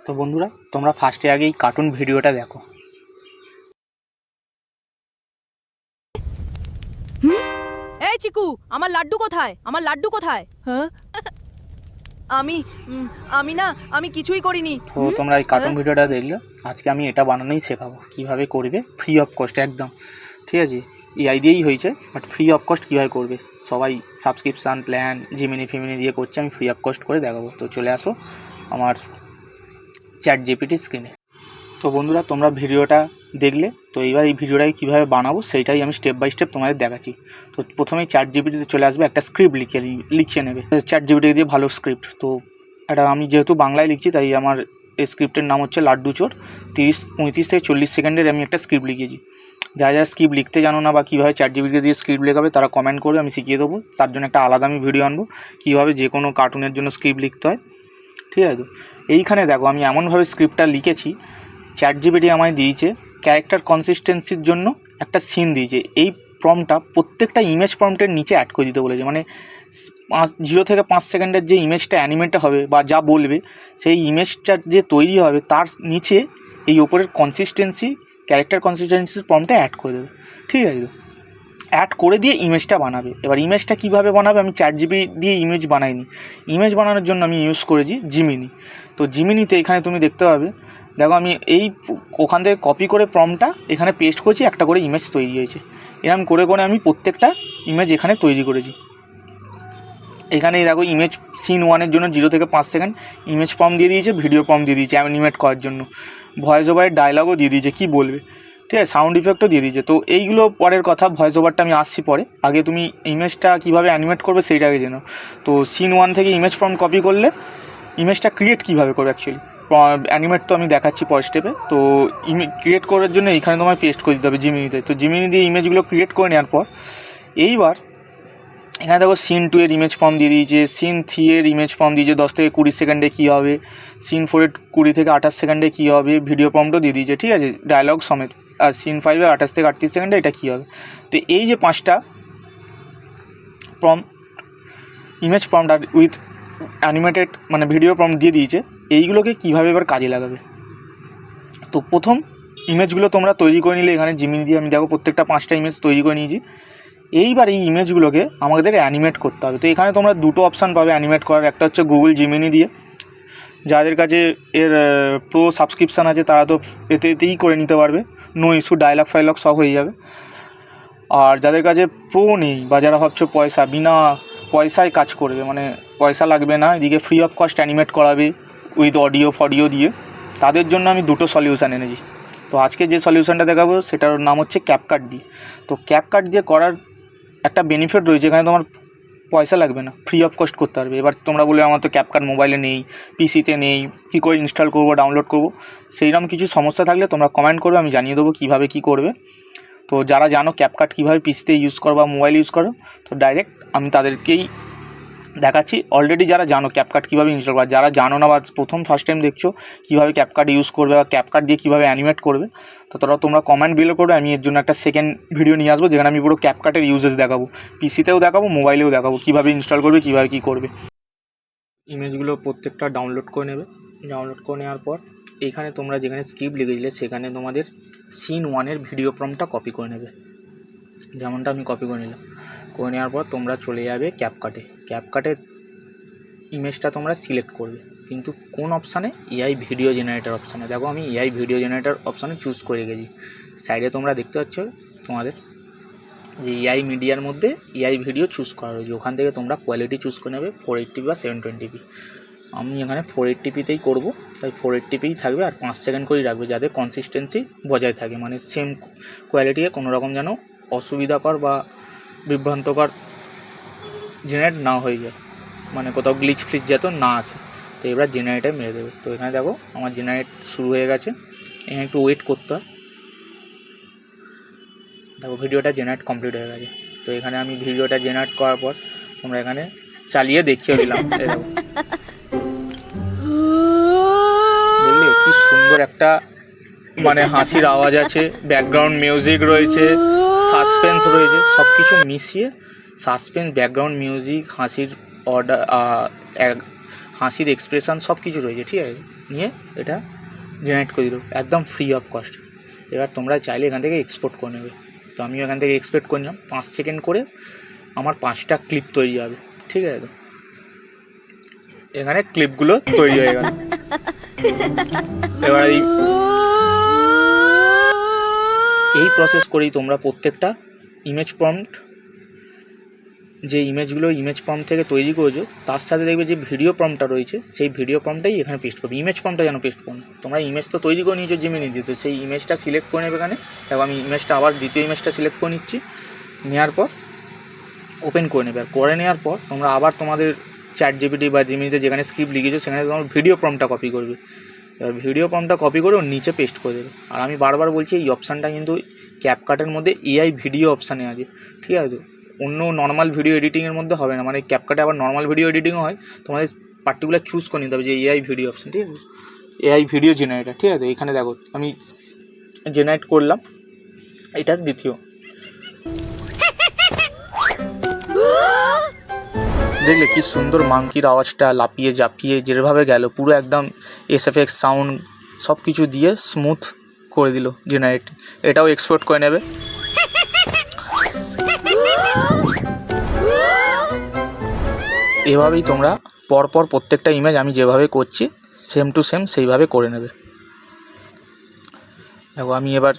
তো বন্ধুরা, তোমরা ফার্স্টে আগে এই কার্টুন ভিডিওটা দেখো। এই চিকু, আমার লাড্ডু কোথায়? আমার লাড্ডু কোথায়? হ্যাঁ আমি কিছুই করিনি। তো তোমরা এই কার্টুন ভিডিওটা দেখলে আজকে আমি এটা বানানোই শেখাবো, কীভাবে করবে ফ্রি অফ কস্ট একদম। ঠিক আছে, এআই দিয়েই হয়েছে, বাট ফ্রি অফ কস্ট কীভাবে করবে। সবাই সাবস্ক্রিপশান প্ল্যান জিমিনি ফিমিনি দিয়ে করছে, আমি ফ্রি অফ কস্ট করে দেখাবো। তো চলে আসো আমার চ্যাট জিপিটি স্ক্রিনে। তো বন্ধুরা, তোমরা ভিডিওটা দেখলে, তো এইবার এই ভিডিওটাকে কীভাবে বানাবো সেইটাই আমি স্টেপ বাই স্টেপ তোমাদের দেখাচ্ছি। তো প্রথমেই চ্যাট জিপিটিতে চলে আসবে, একটা স্ক্রিপ্ট লিখে নেবে চ্যাট জিপিটি দিয়ে, ভালো স্ক্রিপ্ট। তো এটা আমি যেহেতু বাংলায় লিখছি তাই আমার এই স্ক্রিপ্টের নাম হচ্ছে লাড্ডু চোর। 35 থেকে 40 সেকেন্ডের আমি একটা স্ক্রিপ্ট লিখেছি। যারা যারা স্ক্রিপ্ট লিখতে জানো না বা কীভাবে চ্যাট জিপিটি দিয়ে স্ক্রিপ্ট লেখাবে তারা কমেন্ট করবে, আমি শিখিয়ে দেবো। তার জন্য একটা আলাদা আমি ভিডিও আনবো কীভাবে যে কোনো কার্টুনের জন্য স্ক্রিপ্ট লিখতে হয়। ঠিক আছে, তো এইখানে দেখো আমি এমনভাবে স্ক্রিপ্টটা লিখেছি, চ্যাট জিপিটি আমায় দিয়েছে ক্যারেক্টার কনসিস্টেন্সির জন্য একটা সিন দিয়েছে। এই প্রম্পটটা প্রত্যেকটা ইমেজ প্রম্পটের নিচে অ্যাড করে দিতে বলেছে, মানে 0 থেকে 5 সেকেন্ডের যে ইমেজটা অ্যানিমেটটা হবে বা যা বলবে সেই ইমেজটা যে তৈরি হবে তার নিচে এই ওপরের কনসিস্টেন্সি ক্যারেক্টার কনসিস্টেন্সি প্রম্পটটা অ্যাড করে দেবে। ঠিক আছে, অ্যাড করে দিয়ে ইমেজটা বানাবে। এবার ইমেজটা কীভাবে বানাবে, আমি চ্যাট জিপিটি দিয়ে ইমেজ বানাইনি। ইমেজ বানানোর জন্য আমি ইউজ করেছি জিমিনি। তো জিমিনিতে এখানে তুমি দেখতে পাবে, দেখো আমি এই ওখান থেকে কপি করে প্রম্পটটা এখানে পেস্ট করেছি, একটা করে ইমেজ তৈরি হয়েছে। এরকম করে করে আমি প্রত্যেকটা ইমেজ এখানে তৈরি করেছি। এখানে দেখো ইমেজ সিন 1-এর জন্য 0 থেকে 5 সেকেন্ড ইমেজ প্রম্পট দিয়ে দিয়েছে, ভিডিও প্রম্পট দিয়ে দিয়েছে অ্যানিমেট করার জন্য, ভয়েস ওভারের ডায়লগও দিয়ে দিয়েছে কী বলবে। ঠিক আছে, সাউন্ড ইফেক্টও দিয়ে দিয়েছে। তো এইগুলো পরের কথা, ভয়েস ওভারটা আমি আসছি পরে। আগে তুমি ইমেজটা কীভাবে অ্যানিমেট করবে সেইটা আগে জেনো। তো সিন 1 থেকে ইমেজ প্রম্পট কপি করলে ইমেজটা ক্রিয়েট কীভাবে করবে অ্যাকচুয়ালি অ্যানিমেট তো আমি দেখাচ্ছি পরের স্টেপে। তো ক্রিয়েট করার জন্য এইখানে তোমায় পেস্ট করে দিতে হবে জিমিনিতে। তো জিমিনি দিয়ে ইমেজগুলো ক্রিয়েট করে নেওয়ার পর এইবার এখানে দেখো সিন 2-এর ইমেজ ফর্ম দিয়ে দিয়েছে, সিন 3-এর ইমেজ ফর্ম দিয়েছে 10 থেকে 20 সেকেন্ডে কী হবে, সিন 4-এর 20 থেকে 28 সেকেন্ডে কী হবে, ভিডিও প্রম্পটও দিয়ে দিয়েছে। ঠিক আছে, ডায়লগ সমেত। আর সিন 5-এর 28 থেকে 38 সেকেন্ডে এটা কী হবে। তো এই যে 5টা ইমেজ প্রম্পট আর উইথ অ্যানিমেটেড মানে ভিডিও প্রম্পট দিয়ে দিয়েছে, এইগুলোকে কীভাবে এবার কাজে লাগাবে। তো প্রথম ইমেজগুলো তোমরা তৈরি করে নিলে এখানে জিমিনি দিয়ে, আমি দেখো প্রত্যেকটা 5টা ইমেজ তৈরি করে নিয়েছি। এইবার এই ইমেজগুলোকে আমাদের অ্যানিমেট করতে হবে। তো এখানে তোমরা দুটো অপশান পাবে অ্যানিমেট করার, একটা হচ্ছে গুগল জিমিনি দিয়ে, যাদের কাছে এর প্রো সাবস্ক্রিপশান আছে তারা তো এতেই করে নিতে পারবে, নো ইস্যু, ডায়লগ ফাইলগ সব হয়ে যাবে। আর যাদের কাছে প্রো নেই বা যারা ভাবছো বিনা পয়সায় কাজ করবে, মানে পয়সা লাগবে না, এদিকে ফ্রি অফ কস্ট অ্যানিমেট করাবে উইথ অডিও ফডিও দিয়ে, তাদের জন্য আমি দুটো সলিউশান এনেছি। তো আজকে যে সলিউশানটা দেখাবো সেটার নাম হচ্ছে ক্যাপকাট দিয়ে। তো ক্যাপকাট দিয়ে করার একটা বেনিফিট রয়েছে, এখানে তোমার পয়সা লাগবে না, ফ্রি অফ কস্ট করতে পারবে। এবার তোমরা বলে আমার তো ক্যাপকাট মোবাইলে নেই, পিসিতে নেই, কী করে ইনস্টল করবো, ডাউনলোড করবো, সেইরকম কিছু সমস্যা থাকলে তোমরা কমেন্ট করবে, আমি জানিয়ে দেবো কীভাবে কী করবে। তো যারা জানো ক্যাপকাট কীভাবে পিসিতে ইউজ করো বা মোবাইল ইউজ করো, তো ডাইরেক্ট আমি তাদেরকেই দেখাচ্ছি। অলরেডি যারা জানো ক্যাপকাট কীভাবে ইনস্টল করা, যারা জানো না বা ফার্স্ট টাইম দেখছো কীভাবে ক্যাপকাট ইউজ করবে বা ক্যাপকাট দিয়ে কীভাবে অ্যানিমেট করবে, তো তোমরা কমেন্ট বিলো করবে। আমি এর জন্য একটা সেকেন্ড ভিডিও নিয়ে আসবো যেখানে আমি পুরো ক্যাপকাটের ইউজেস দেখাবো, পিসিতেও দেখাবো, মোবাইলেও দেখাবো কীভাবে ইনস্টল করবে, কীভাবে কী করবে। ইমেজগুলো প্রত্যেকটা ডাউনলোড করে নেবে। ডাউনলোড করে নেওয়ার পর এখানে তোমরা যেখানে স্ক্রিপ্ট লিখেছিলে সেখানে তোমাদের সিন 1-এর ভিডিও প্রম্পটটা কপি করে নেবে, যেমনটা আমি কপি করে নিলাম। করে নেওয়ার পর তোমরা চলে যাবে ক্যাপকাটে ইমেজটা তোমরা সিলেক্ট করবে, কিন্তু কোন অপশানে, এআই ভিডিও জেনারেটর অপশানে। দেখো আমি এআই ভিডিও জেনারেটর অপশানে চুজ করে রেখেছি। সাইডে তোমরা দেখতে পাচ্ছ তোমাদের যে এআই মিডিয়ার মধ্যে এআই ভিডিও চুজ করা রয়েছে, ওখান থেকে তোমরা কোয়ালিটি চুজ করে নেবে 480p বা 720p। আমি এখানে 480pতেই করবো, তাই 480pই থাকবে, আর 5 সেকেন্ড করেই রাখবে যাতে কনসিস্টেন্সি বজায় থাকে, মানে সেম কোয়ালিটিতে কোনো রকম যেন অসুবিধাকর বা বিভ্রান্তকর জেনারেট না হয়ে যায়, মানে কোথাও গ্লিচ ফ্লিচ যাতে না আসে। তো এবার জেনারেটে মেরে দেবে। তো এখানে দেখো আমার জেনারেট শুরু হয়ে গেছে, এখানে একটু ওয়েট করতে হয়। দেখো ভিডিওটা জেনারেট কমপ্লিট হয়ে গেছে। তো এখানে আমি ভিডিওটা জেনারেট করার পর তোমরা এখানে চালিয়ে দেখিয়ে দিলাম। দেখো দেখলে কি সুন্দর একটা মানে হাসির আওয়াজ আছে, ব্যাকগ্রাউন্ড মিউজিক রয়েছে, সাসপেন্স রয়েছে, সব কিছু মিশিয়ে সাসপেন্স, ব্যাকগ্রাউন্ড মিউজিক, হাসির হাসির এক্সপ্রেশন সব কিছু রয়েছে, ঠিক আছে। নিয়ে এটা জেনারেট করে দিল একদম ফ্রি অফ কস্ট। এবার তোমরা চাইলে এখান থেকে এক্সপোর্ট করে নেবে। তো আমিও এখান থেকে এক্সপোর্ট করে নিলাম। 5 সেকেন্ড করে আমার 5টা ক্লিপ তৈরি হবে, ঠিক আছে। এখানে ক্লিপগুলো তৈরি হয়ে গেল। এবার এই প্রসেস করেই তোমরা প্রত্যেকটা ইমেজ প্রম্পট, যে ইমেজগুলো ইমেজ প্রম্পট থেকে তৈরি করেছো তার সাথে দেখবে যে ভিডিও প্রম্পটটা রয়েছে, সেই ভিডিও প্রম্পটটাই এখানে পেস্ট করবে। ইমেজ প্রম্পটটা যেন পেস্ট করো। তোমরা ইমেজ তো তৈরি করে নিয়েছো জিমিনি দিয়ে, তো সেই ইমেজটা সিলেক্ট করে নেবে এখানে। দেখো আমি ইমেজটা আবার দ্বিতীয় ইমেজটা সিলেক্ট করে নিচ্ছি। নেওয়ার পর ওপেন করে নেবে। আর করে নেওয়ার পর তোমরা আবার তোমাদের চ্যাট জিপিটি বা জিমিনিতে যেখানে স্ক্রিপ্ট লিখেছো সেখানে তোমার ভিডিও প্রম্পটটা কপি করবে। এবার ভিডিও প্রম্পটটা কপি করে ওর নিচে পেস্ট করে দেবে। আর আমি বারবার বলছি এই অপশানটা কিন্তু ক্যাপকাটের মধ্যে এআই ভিডিও অপশানে আছে, ঠিক আছে। অন্য নর্মাল ভিডিও এডিটিংয়ের মধ্যে হবে না, মানে ক্যাপকাটে আবার নর্মাল ভিডিও এডিটিংও হয়। তোমাদের পার্টিকুলার চুজ করে নিতে হবে যে এআই ভিডিও অপশান, ঠিক আছে। এআই ভিডিও জেনারেটার, ঠিক আছে। এখানে দেখো আমি জেনারেট করলাম, এটা দ্বিতীয়। দেখলে কি সুন্দর মাংকির আওয়াজটা লাপিয়ে জাপিয়ে যেভাবে গেল, পুরো একদম এসএফএক্স সাউন্ড সব কিছু দিয়ে স্মুথ করে দিল জেনারেট। এটাও এক্সপোর্ট করে নেবে। এভাবেই তোমরা পরপর প্রত্যেকটা ইমেজ আমি যেভাবে করছি সেম টু সেম সেইভাবে করে নেবে। দেখো আমি এবার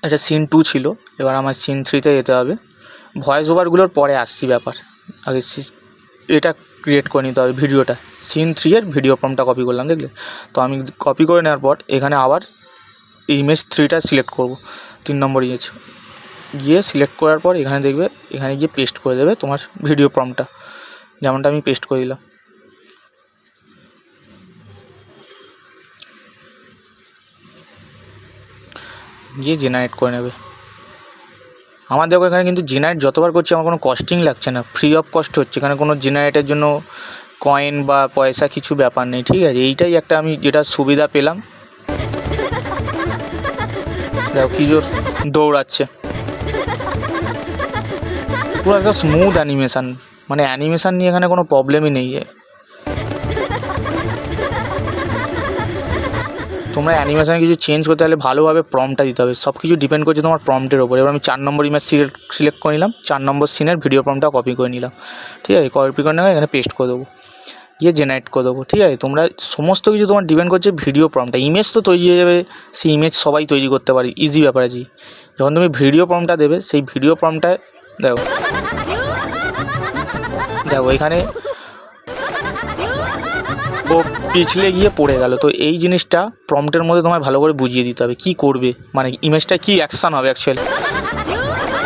এটা সিন 2 ছিল, এবার আমার সিন 3তে যেতে হবে। ভয়েস ওভারগুলোর পরে আসছি ব্যাপার, আগে এটা ক্রিয়েট করে নিতে হবে ভিডিওটা। সিন 3 এর ভিডিও প্রম্পটটা কপি করলাম, দেখলে তো। আমি কপি করে নেওয়ার পর এখানে আবার ইমেজ 3টা সিলেক্ট করব, 3 নম্বর ইমেজ গিয়ে সিলেক্ট করার পর এখানে দেখবে, এখানে গিয়ে পেস্ট করে দেবে তোমার ভিডিও প্রম্পটটা, যেমনটা আমি পেস্ট করে দিলাম। গিয়ে জেনারেট করে নেবে। আমার দেখো এখানে কিন্তু জেনারেট যতবার করছি আমার কোনো কস্টিং লাগছে না, ফ্রি অফ কস্ট হচ্ছে। এখানে কোনো জেনারেটের জন্য কয়েন বা পয়সা কিছু ব্যাপার নেই, ঠিক আছে। এইটাই একটা আমি যেটা সুবিধা পেলাম। দেখো কি জোর দৌড়াচ্ছে, পুরো একটা স্মুথ অ্যানিমেশান, মানে অ্যানিমেশান নিয়ে এখানে কোনো প্রবলেমই নেই। তোমরা অ্যানিমেশানে কিছু চেঞ্জ করতে হলে ভালোভাবে প্রম্পটটা দিতে হবে, সব কিছু ডিপেন্ড করছে তোমার প্রম্পটের ওপর। এবার আমি 4 নম্বর ইমেজ সিলেক্ট করে নিলাম, 4 নম্বর সিনের ভিডিও প্রম্পটটা কপি করে নিলাম, ঠিক আছে। কপি করে নেবে, এখানে পেস্ট করে দেবো, গিয়ে জেনারেট করে দেবো, ঠিক আছে। তোমরা সমস্ত কিছু তোমার ডিপেন্ড করছে ভিডিও প্রম্পটটা। ইমেজ তো তৈরি হয়ে যাবে, সেই ইমেজ সবাই তৈরি করতে পারে, ইজি ব্যাপার আছে। যখন তুমি ভিডিও প্রম্পটটা দেবে, সেই ভিডিও প্রম্পটটায় দেখো এখানে ও পিছলে গিয়ে পড়ে গেল। তো এই জিনিসটা প্রম্পটের মধ্যে তোমায় ভালো করে বুঝিয়ে দিতে হবে কী করবে, মানে ইমেজটা কী অ্যাকশান হবে অ্যাকচুয়ালি।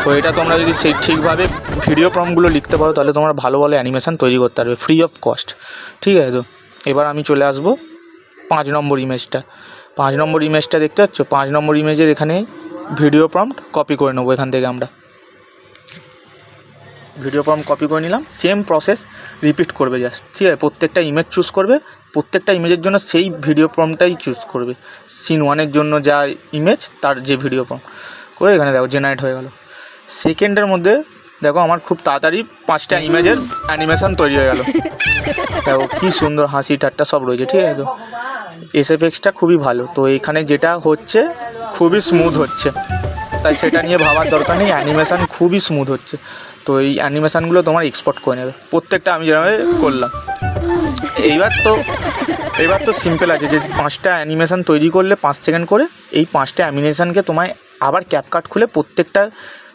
তো এটা তোমরা যদি সেই ঠিকভাবে ভিডিও প্রম্পটগুলো লিখতে পারো তাহলে তোমরা ভালো ভালো অ্যানিমেশান তৈরি করতে পারবে ফ্রি অফ কস্ট, ঠিক আছে। তো এবার আমি চলে আসবো 5 নম্বর ইমেজটা। 5 নম্বর ইমেজটা দেখতে পাচ্ছ, 5 নম্বর ইমেজের এখানে ভিডিও প্রম্পট কপি করে নেবো। এখান থেকে আমরা ভিডিও প্রম্পট কপি করে নিলাম, সেম প্রসেস রিপিট করবে জাস্ট, ঠিক আছে। প্রত্যেকটা ইমেজ চুজ করবে, প্রত্যেকটা ইমেজের জন্য সেই ভিডিও প্রম্পটটাই চুজ করবে। সিন 1-এর জন্য যা ইমেজ তার যে ভিডিও প্রম্পট করে এখানে দেখো জেনারেট হয়ে গেল। সেকেন্ডের মধ্যে দেখো আমার খুব তাড়াতাড়ি 5টা ইমেজের অ্যানিমেশান তৈরি হয়ে গেল। দেখো কী সুন্দর হাসি ঠাট্টা সব রয়েছে, ঠিক আছে। তো এসএফএক্সটা খুবই ভালো। তো এখানে যেটা হচ্ছে খুবই স্মুথ হচ্ছে, তাই সেটা নিয়ে ভাবার দরকার নেই, অ্যানিমেশান খুবই স্মুথ হচ্ছে। তো এই অ্যানিমেশানগুলো তোমার এক্সপোর্ট করে নেবে প্রত্যেকটা, আমি যেভাবে করলাম। এইবার তো সিম্পল আছে যে 5টা অ্যানিমেশান তৈরি করলে 5 সেকেন্ড করে, এই 5টা অ্যানিমেশানকে তোমায় আবার ক্যাপকাট খুলে প্রত্যেকটা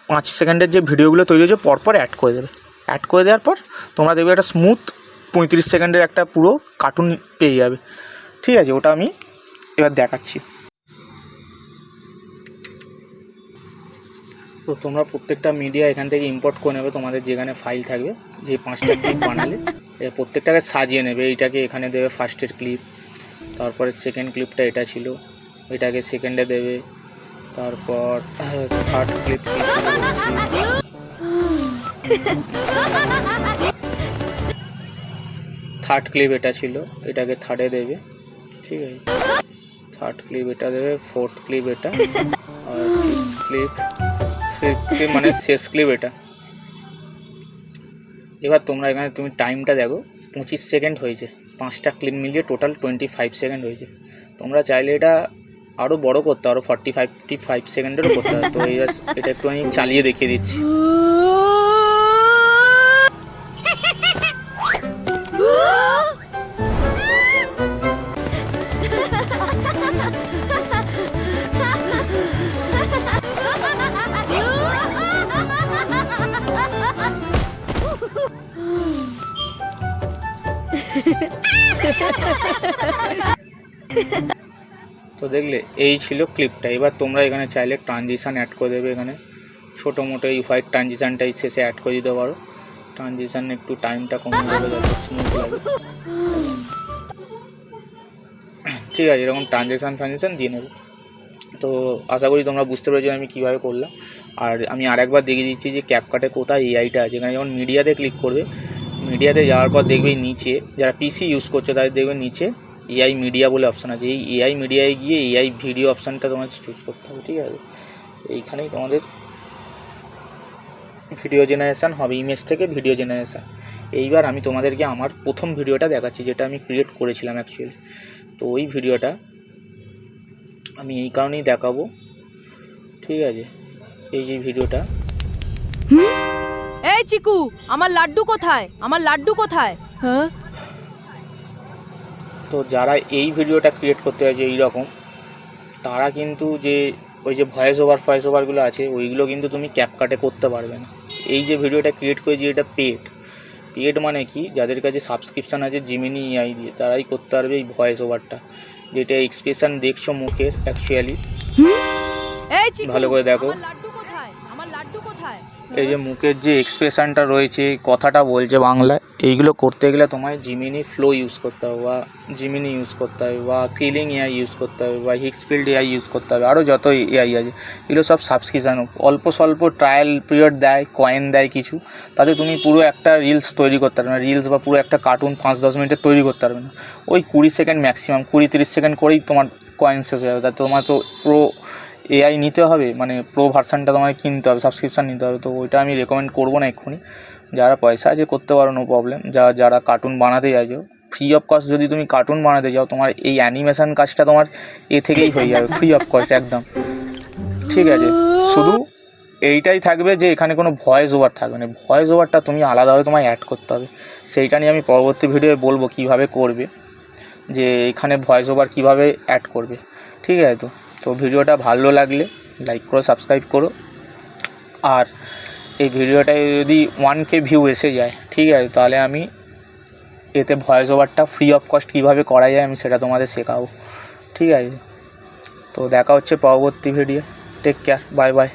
5 সেকেন্ডের যে ভিডিওগুলো তৈরি হয়েছে পরপর অ্যাড করে দেবে। অ্যাড করে দেওয়ার পর তোমরা দেখবে একটা স্মুথ 35 সেকেন্ডের একটা পুরো কার্টুন পেয়ে যাবে, ঠিক আছে। ওটা আমি এবার দেখাচ্ছি। তো তোমরা প্রত্যেকটা মিডিয়া এখান থেকে ইম্পোর্ট করে নেবে, তোমাদের যেখানে ফাইল থাকবে, যে 5টা ক্লিপ বানালে প্রত্যেকটাকে সাজিয়ে নেবে। এইটাকে এখানে দেবে ফার্স্টের ক্লিপ, তারপরে সেকেন্ড ক্লিপটা এটা ছিল, এটাকে সেকেন্ডে দেবে, তারপর থার্ড ক্লিপ থার্ড ক্লিপ এটা ছিল, এটাকে থার্ডে দেবে, ঠিক আছে। থার্ড ক্লিপ এটা দেবে, ফোর্থ ক্লিপ এটা, আর ফিফথ ক্লিপ মানে শেষ ক্লিপ এটা, এবার তোমরা এখানে তুমি টাইমটা দেখো 25 সেকেন্ড হয়েছে, 5টা ক্লিপ মিলিয়ে টোটাল 25 সেকেন্ড হয়েছে। তোমরা চাইলে এটা আরও বড় করতে পারো, 45 সেকেন্ডেরও করতে পারো। তো এটা একটু আমি চালিয়ে দেখিয়ে দিচ্ছি। তো দেখলে এই ছিল ক্লিপটা। এবার তোমরা এখানে চাইলে ট্রানজিশান অ্যাড করে দেবে, এখানে ছোটো মোটো এই হোয়াইট ট্রানজিশানটাই শেষে অ্যাড করে দিতে পারো। ট্রানজিশান একটু টাইমটা কমিয়ে দেবে যাতে স্মুথ লাগে, ঠিক আছে। এরকম ট্রানজিশান দিয়ে নেবে। তো আশা করি তোমরা বুঝতে পেরেছো আমি কীভাবে করলাম। আর আমি আরেকবার দেখিয়ে দিচ্ছি যে ক্যাপকাটে কোথায় এআইটা আছে। এখানে যখন মিডিয়াতে ক্লিক করবে, মিডিয়াতে যাওয়ার পর দেখবে নিচে, যারা পিসি ইউজ করছে তাদের দেখবে নিচে এআই মিডিয়া বলে অপশান আছে। এই এআই মিডিয়ায় গিয়ে এআই ভিডিও অপশানটা তোমাদের চুজ করতে হবে, ঠিক আছে। এইখানেই তোমাদের ভিডিও জেনারেশান হবে, ইমেজ থেকে ভিডিও জেনারেশান। এইবার আমি তোমাদেরকে আমার প্রথম ভিডিওটা দেখাচ্ছি, যেটা আমি ক্রিয়েট করেছিলাম অ্যাকচুয়ালি। তো ওই ভিডিওটা আমি এই কারণেই দেখাবো, ঠিক আছে। এই যে ভিডিওটা, এই চিকু, আমার লাড্ডু কোথায়? আমার লাড্ডু কোথায়? হ্যাঁ, তো যারা এই ভিডিওটা ক্রিয়েট করতে চাইছে এইরকম, তারা কিন্তু যে ওই যে ভয়েস ওভারগুলো আছে ওইগুলো কিন্তু তুমি ক্যাপকাটে করতে পারবে না। এই যে ভিডিওটা ক্রিয়েট করেছি এটা পেড মানে কি, যাদের কাছে সাবস্ক্রিপশান আছে জিমিনি এআই দিয়ে, তারাই করতে পারবে এই ভয়েস ওভারটা, যেটা এক্সপ্রেশন দেখছো মুখের অ্যাকচুয়ালি। এই চিকু, ভালো করে দেখো, আমার লাড্ডু কোথায়? আমার লাড্ডু কোথায়? এই যে মুখের যে এক্সপ্রেশনটা রয়েছে, কথাটা বলছে বাংলায়, এইগুলো করতে গেলে তোমায় জিমিনি ফ্লো ইউজ করতে হবে, বা জিমিনি ইউজ করতে হবে, বা কিলিং এআই ইউজ করতে হবে, বা হিক্সফিল্ড এআই ইউজ করতে হবে। আরও যত এআই আছে এগুলো সব সাবস্ক্রিপশান, অল্প স্বল্প ট্রায়াল পিরিয়ড দেয়, কয়েন দেয় কিছু, তাতে তুমি পুরো একটা রিলস তৈরি করতে পারবে না, রিলস বা পুরো একটা কার্টুন 5-10 মিনিটের তৈরি করতে পারবে না। ওই 20 সেকেন্ড ম্যাক্সিমাম, 20-30 সেকেন্ড করেই তোমার কয়েন শেষ হয়ে যাবে। তাতে তোমার তো প্রো এআই নিতে হবে, মানে প্রো ভার্সানটা তোমাকে কিনতে হবে, সাবস্ক্রিপশান নিতে হবে। তো ওইটা আমি রেকমেন্ড করবো না এক্ষুনি। যারা পয়সা আছে করতে পারো, নো প্রবলেম। যারা কার্টুন বানাতে চাইছো, ফ্রি অফ কস্ট যদি তুমি কার্টুন বানাতে চাও, তোমার এই অ্যানিমেশান কাজটা তোমার এ থেকেই হয়ে যাবে, ফ্রি অফ কস্ট একদম, ঠিক আছে। শুধু এইটাই থাকবে যে এখানে কোনো ভয়েস ওভার থাকবে না, ভয়েস ওভারটা তুমি আলাদাভাবে তোমায় অ্যাড করতে হবে। সেইটা নিয়ে আমি পরবর্তী ভিডিওয়ে বলবো কীভাবে করবে, যে এখানে ভয়েস ওভার কীভাবে অ্যাড করবে, ঠিক আছে। তো ভিডিওটা ভালো লাগলে লাইক করো, সাবস্ক্রাইব করো। আর এই ভিডিওটায় যদি 1K ভিউ এসে যায়, ঠিক আছে, তাহলে আমি এতে ভয়েস ওভারটা ফ্রি অফ কস্ট কীভাবে করা যায় আমি সেটা তোমাদের শেখাবো, ঠিক আছে। তো দেখা হচ্ছে পরবর্তী video. Take care, bye by.